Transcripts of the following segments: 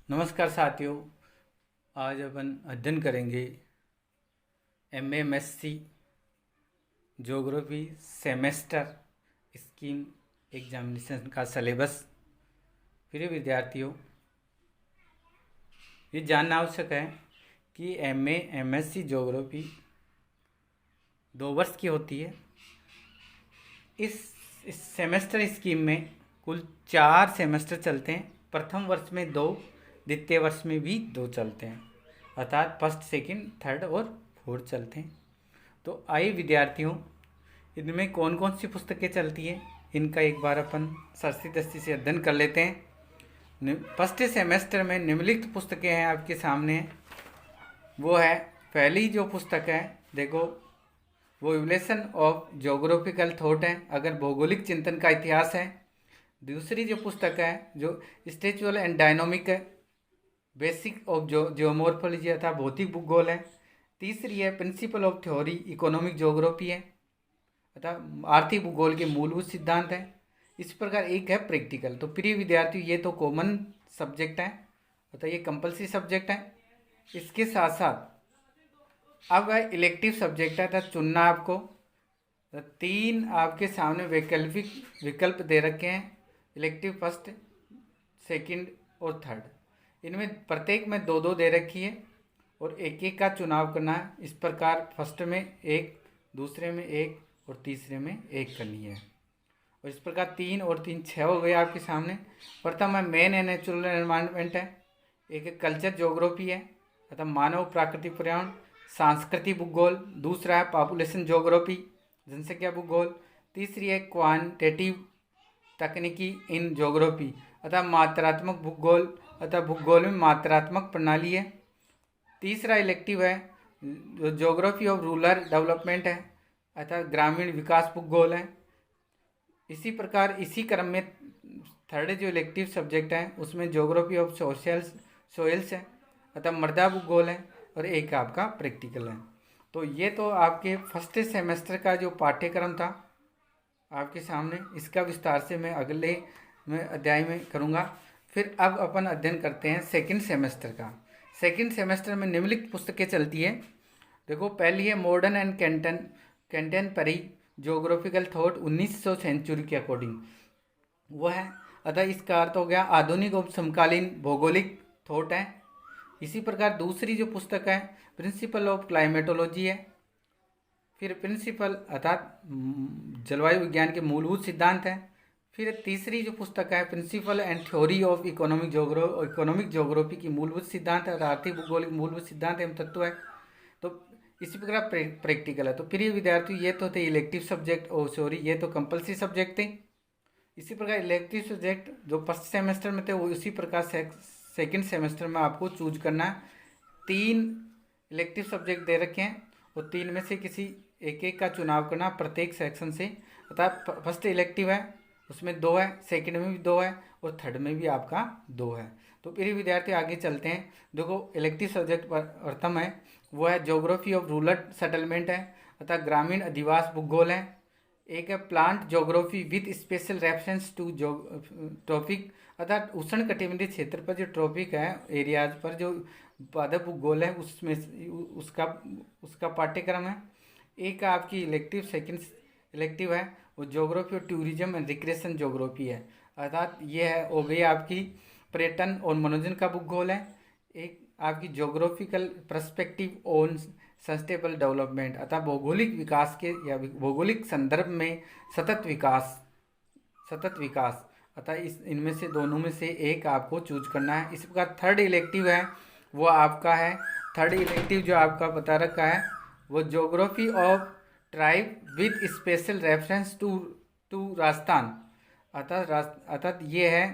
नमस्कार साथियों। आज अपन अध्ययन करेंगे MAMSC geography semester scheme examination का सिलेबस। प्रिय विद्यार्थियों, ये जानना आवश्यक है कि MAMSC ज्योग्राफी 2 वर्ष की होती है। इस सेमेस्टर स्कीम में कुल 4 सेमेस्टर चलते हैं। प्रथम वर्ष में 2, द्वितीय वर्ष में भी 2 चलते हैं, अर्थात फर्स्ट, सेकंड, थर्ड और फोर्थ चलते हैं। तो आइए विद्यार्थियों, इनमें कौन कौन सी पुस्तकें चलती हैं इनका एक बार अपन सरसी दस्ती से अध्ययन कर लेते हैं। फर्स्ट सेमेस्टर में निम्नलिखित पुस्तकें हैं आपके सामने। वो है, पहली जो पुस्तक है देखो, वो इवोल्यूशन ऑफ ज्योग्राफिकल थॉट है, अगर भौगोलिक चिंतन का इतिहास है। दूसरी जो पुस्तक है जो स्ट्रक्चरल एंड डायनामिक है, बेसिक ऑफ जियोमॉर्फोलॉजी अर्थात भौतिक भूगोल है। तीसरी है principle of theory economic geography है, अर्थात आर्थिक भूगोल के मूलभूत सिद्धांत है। इस प्रकार एक है प्रैक्टिकल। तो प्रिय विद्यार्थियों, ये तो कॉमन सब्जेक्ट है, अर्थात ये कंपलसरी सब्जेक्ट है। इसके साथ साथ अब है इलेक्टिव सब्जेक्ट है, अर्थात चुनना आपको। 3 आपके सामने वैकल्पिक विकल्प दे रखे हैं, इलेक्टिव फर्स्ट, सेकंड और थर्ड। इनमें प्रत्येक में 2-2 दे रखी है और एक एक का चुनाव करना है। इस प्रकार फर्स्ट में 1, दूसरे में 1 और तीसरे में 1 करनी है। और इस प्रकार 3 और 3 6 हो गए आपके सामने। प्रथम है मेन एंड नेचुरल एनवायरनमेंट है, एक कल्चर ज्योग्राफी है, अर्थात मानव प्राकृतिक पर्यावरण सांस्कृतिक भूगोल। दूसरा है पॉपुलेशन ज्योग्राफी, जनसंख्या भूगोल। तीसरी है क्वांटिटेटिव तकनीकी इन ज्योग्राफी, अर्थात मात्रात्मक भूगोल, अर्थात भूगोल में मात्रात्मक प्रणाली है। तीसरा इलेक्टिव है जो ज्योग्राफी ऑफ रूरल डेवलपमेंट है, अर्थात ग्रामीण विकास भूगोल है। इसी प्रकार इसी क्रम में थर्ड जो इलेक्टिव सब्जेक्ट है उसमें ज्योग्राफी ऑफ सोइल्स है, अर्थात मृदा भूगोल है, और एक आपका प्रैक्टिकल है। तो ये तो आपके फर्स्ट सेमेस्टर का जो पाठ्यक्रम था आपके सामने, इसका विस्तार से मैं अगले अध्याय में करूँगा। फिर अब अपन अध्ययन करते हैं सेकंड सेमेस्टर का। सेकंड सेमेस्टर में निम्नलिखित पुस्तकें चलती है। देखो, पहली है modern and contemporary geographical thought 1900 century के अकॉर्डिंग, वो है, अतः इसका अर्थ हो गया आधुनिक और समकालीन भौगोलिक थॉट है। इसी प्रकार दूसरी जो पुस्तक है प्रिंसिपल ऑफ क्लाइमेटोलॉजी है। फिर प्रिंसिपल अर्थात जलवायु विज्ञान के मूलभूत सिद्धांत है। फिर तीसरी जो पुस्तक है principle and theory of economic geography की मूलभूत सिद्धांत है, आर्थिक भूगोल के मूलभूत सिद्धांत एवं तत्व है। तो इसी प्रकार प्रैक्टिकल है। तो प्रिय विद्यार्थी, ये तो थे इलेक्टिव सब्जेक्ट, ये तो कंपल्सरी सब्जेक्ट थे। इसी प्रकार इलेक्टिव सब्जेक्ट जो फर्स्ट सेमेस्टर में थे वो इसी प्रकार सेकंड सेमेस्टर में आपको चूज करना है। 3 इलेक्टिव सब्जेक्ट दे रखे हैं और 3 में से किसी एक एक का चुनाव करना प्रत्येक सेक्शन से, अर्थात फर्स्ट इलेक्टिव है उसमें 2 है, सेकंड में भी 2 है और थर्ड में भी आपका 2 है। तो प्रिय विद्यार्थी आगे चलते हैं। देखो, इलेक्टिव सब्जेक्ट प्रथम है वो है ज्योग्राफी ऑफ रूरल सेटलमेंट है, अर्थात ग्रामीण अधिवास भूगोल है। एक है plant geography with special reference to tropic, अर्थात उष्ण कटिबंधीय क्षेत्र पर जो ट्रॉपिक है एरियाज पर जो पादप भूगोल है उसमें उसका पाठ्यक्रम है। एक आपकी इलेक्टिव सेकंड इलेक्टिव है वो ज्योग्राफी और टूरिज्म एंड रिक्रिएशन ज्योग्राफी है, अर्थात ये है हो गई आपकी पर्यटन और मनोरंजन का भूगोल है। एक आपकी geographical perspective on sustainable development, अर्थात भौगोलिक विकास के या भौगोलिक संदर्भ में सतत विकास, अर्थात इनमें से दोनों में से एक आपको चूज करना है। इसी प्रकार थर्ड इलेक्टिव है वो आपका है, थर्ड इलेक्टिव जो आपका बता रखा है वो geography of tribe with special reference to Rajasthan, अर्थात ये है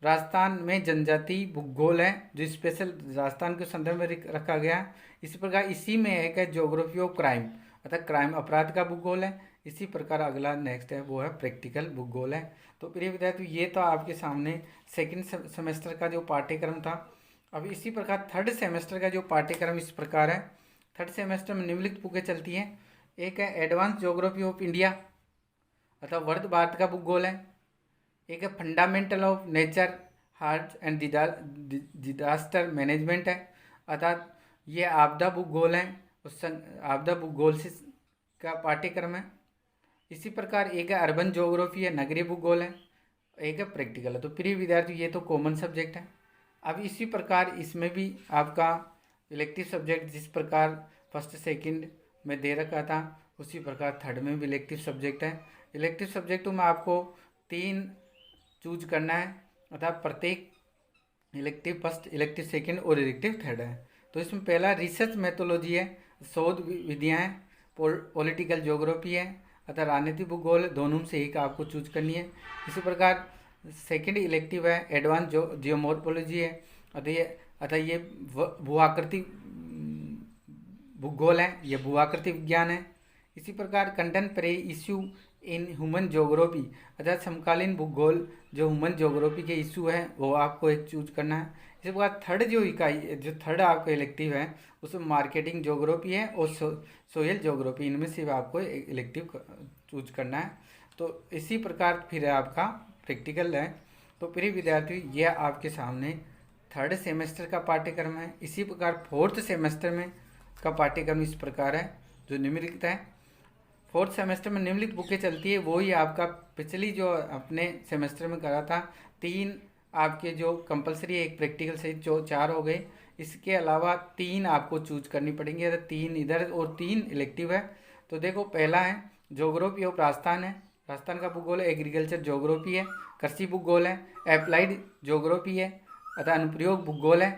राजस्थान में जनजाति भूगोल है जो स्पेशल राजस्थान के संदर्भ में रखा गया है। इसी प्रकार इसी में एक है ज्योग्राफी ऑफ क्राइम, अर्थात क्राइम अपराध का भूगोल है। इसी प्रकार अगला नेक्स्ट है वो है प्रैक्टिकल भूगोल है। तो प्रिय विद्यार्थी, ये तो आपके सामने सेकंड सेमेस्टर का जो पाठ्यक्रम था। अब इसी प्रकार थर्ड सेमेस्टर का जो पाठ्यक्रम इस प्रकार है। थर्ड सेमेस्टर में निम्नलिखित बुकें चलती हैं। एक है एडवांस ज्योग्राफी ऑफ इंडिया, अर्थात वर्ध भारत का भूगोल है। एक है fundamental of nature heart and disaster management है, अर्थात ये आपदा भूगोल है, उस आपदा भूगोल से का पाठ्यक्रम है। इसी प्रकार एक है अर्बन ज्योग्राफी है, नगरीय भूगोल है, एक है प्रैक्टिकल है। तो प्रिय विद्यार्थी ये तो कॉमन सब्जेक्ट है। अब इसी प्रकार इसमें भी आपका इलेक्टिव सब्जेक्ट जिस प्रकार फर्स्ट सेकंड में दे रखा था, उसी प्रकार थर्ड में भी इलेक्टिव सब्जेक्ट है। इलेक्टिव सब्जेक्टों में आपको 3 चूज करना है, अर्थात प्रत्येक इलेक्टिव फर्स्ट, इलेक्टिव सेकंड और इलेक्टिव थर्ड है। तो इसमें पहला रिसर्च मेथोलॉजी है, शोध विधियाँ हैं, पॉलिटिकल ज्योग्राफी है, अर्थात राजनीतिक भूगोल है। दोनों में से एक आपको चूज करनी है। इसी प्रकार सेकंड इलेक्टिव है एडवांस जियोमॉर्फोलॉजी है, अतः ये भूआकृति भूगोल है, ये भूआकृति विज्ञान है। इसी प्रकार contemporary issue in human geography, अर्थात समकालीन भूगोल जो ह्यूमन ज्योग्राफी के इशू हैं वो आपको एक चूज करना है। इसी प्रकार थर्ड जो इकाई, जो थर्ड आपका इलेक्टिव है उसमें मार्केटिंग ज्योग्राफी है और सोयल ज्योग्राफी, इनमें से आपको इलेक्टिव चूज करना है। तो इसी प्रकार फिर आपका प्रैक्टिकल है। तो प्रिय विद्यार्थी ये आपके सामने थर्ड सेमेस्टर का पाठ्यक्रम है। इसी प्रकार फोर्थ सेमेस्टर में का पाठ्यक्रम इस प्रकार है जो निम्नलिखित है। फोर्थ सेमेस्टर में निम्नलिखित बुकें चलती है, वही आपका पिछली जो अपने सेमेस्टर में करा था 3 आपके जो कंपलसरी, एक प्रैक्टिकल से जो 4 हो गए। इसके अलावा 3 आपको चूज करनी पड़ेंगी, 3 इधर और 3 इलेक्टिव है। तो देखो पहला है ज्योग्राफी ऑफ राजस्थान है, राजस्थान का भूगोल है। एग्रीकल्चर ज्योग्राफी है, कृषि भूगोल है। अप्लाइड ज्योग्राफी है, अतः अनुप्रयोग भूगोल है।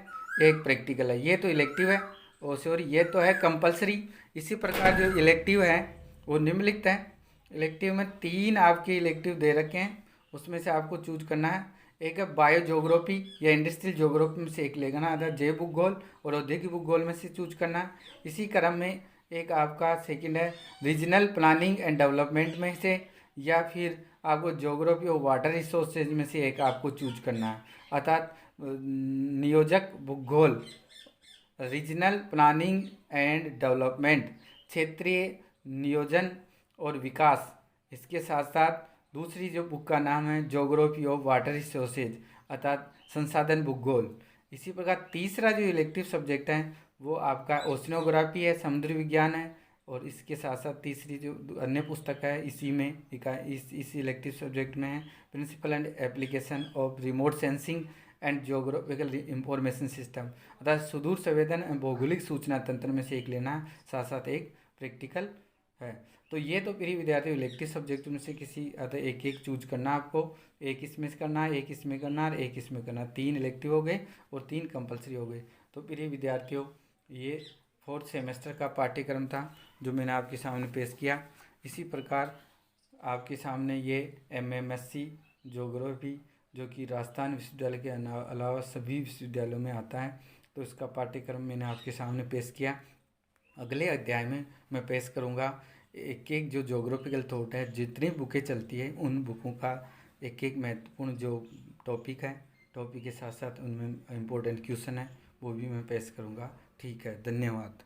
एक प्रैक्टिकल है, ये तो इलेक्टिव है, और सॉरी ये तो है कंपलसरी। इसी प्रकार जो इलेक्टिव है वो निम्नलिखित है। इलेक्टिव में 3 आपके इलेक्टिव दे रखे हैं, उसमें से आपको चूज करना है। एक है बायो ज्योग्राफी या इंडस्ट्रियल ज्योग्राफी में से एक लेना है, अर्थात जैव भूगोल और औद्योगिक भूगोल में से चूज करना है। इसी क्रम में एक आपका सेकंड है रीजनल प्लानिंग एंड डेवलपमेंट में से, या फिर आपको ज्योग्राफी और वाटर रिसोर्सेज में से एक आपको चूज करना है, अर्थात नियोजक भूगोल, रीजनल प्लानिंग एंड डेवलपमेंट, क्षेत्रीय नियोजन और विकास। इसके साथ साथ दूसरी जो बुक का नाम है ज्योग्राफी ऑफ वाटर रिसोर्सेज, अर्थात संसाधन भूगोल। इसी प्रकार तीसरा जो इलेक्टिव सब्जेक्ट है वो आपका ओशनोग्राफी है, समुद्र विज्ञान है। और इसके साथ साथ तीसरी जो अन्य पुस्तक है इसी में इस इलेक्टिव सब्जेक्ट में है principle and application of remote sensing and geographical information system, अर्थात सुदूर संवेदन एवं भौगोलिक सूचना तंत्र में से एक लेना है, साथ साथ एक प्रैक्टिकल है। तो ये तो प्रिय विद्यार्थी इलेक्टिव सब्जेक्ट में से किसी अतः एक एक चूज करना आपको, एक इसमें करना है, एक इसमें करना है, एक इसमें करना है। 3 इलेक्टिव हो गए और 3 कंपलसरी हो गए। तो प्रिय विद्यार्थियों ये फोर्थ सेमेस्टर का पाठ्यक्रम था जो मैंने आपके सामने पेश किया। इसी प्रकार आपके सामने ये MMSC ज्योग्राफी जो कि राजस्थान विश्वविद्यालय के अलावा सभी विश्वविद्यालयों में आता है, तो इसका पाठ्यक्रम मैंने आपके सामने पेश किया। अगले अध्याय में मैं पेश करूंगा एक एक जो ज्योग्राफिकल थॉट है, जितनी बुकें चलती है उन बुकों का एक एक महत्वपूर्ण जो टॉपिक है, टॉपिक के साथ साथ उनमें इम्पोर्टेंट क्वेश्चन है वो भी मैं पेश करूंगा। ठीक है, धन्यवाद।